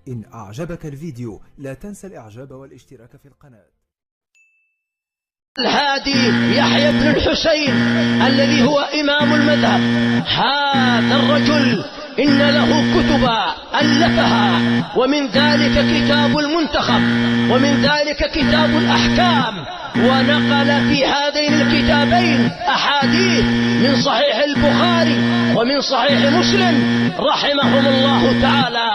إن أعجبك الفيديو لا تنسى الإعجاب والاشتراك في القناة. الهادي يحيى بن الحسين الذي هو إمام المذهب، هذا الرجل إن له كتبا ألفها، ومن ذلك كتاب المنتخب، ومن ذلك كتاب الأحكام، ونقل في هذين الكتابين أحاديث من صحيح البخاري ومن صحيح مسلم رحمهم الله تعالى.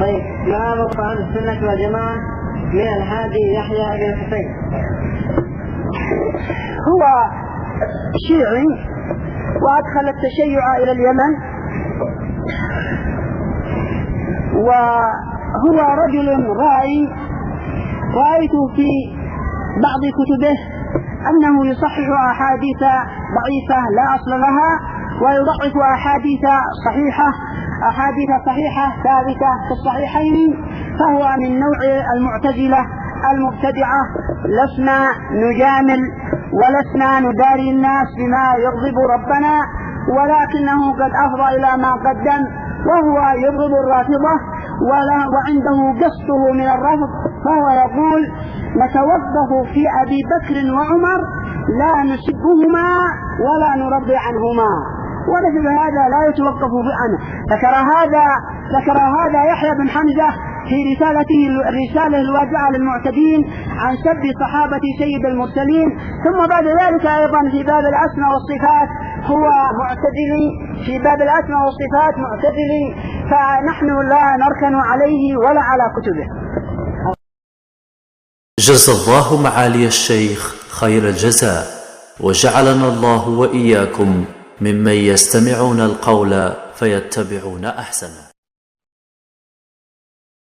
طيب، ما موقع السنة والجماعة من الهادي يحيى بن الحسين؟ هو شيعي وأدخل التشيع إلى اليمن، وهو رجل رائي. رأيت في بعض كتبه أنه يصحح أحاديث ضعيفة لا أصل لها، ويضعف أحاديث صحيحة ثابتة في الصحيحين، فهو من نوع المعتزلة المبتدعة. لسنا نجامل ولسنا نداري الناس بما يغضب ربنا، ولكنه قد أفضى إلى ما قدم، وهو يبغض الرافضة وعنده قصده من الرفض. فهو يقول: نتوقف في أبي بكر وعمر، لا نسبهما ولا نرضي عنهما، ونجد هذا لا يتوقف عنه. ذكر هذا يحيى بن حمزة في الرسالة الواجعة للمعتدين عن سب صحابة سيد المرسلين. ثم بعد ذلك أيضا في باب الأسماء والصفات هو معتدلي، في باب الأسماء والصفات معتدلي، فنحن لا نركن عليه ولا على كتبه. جزا الله معالي الشيخ خير الجزاء، وجعلنا الله وإياكم ممن يستمعون القول فيتبعون أحسنه.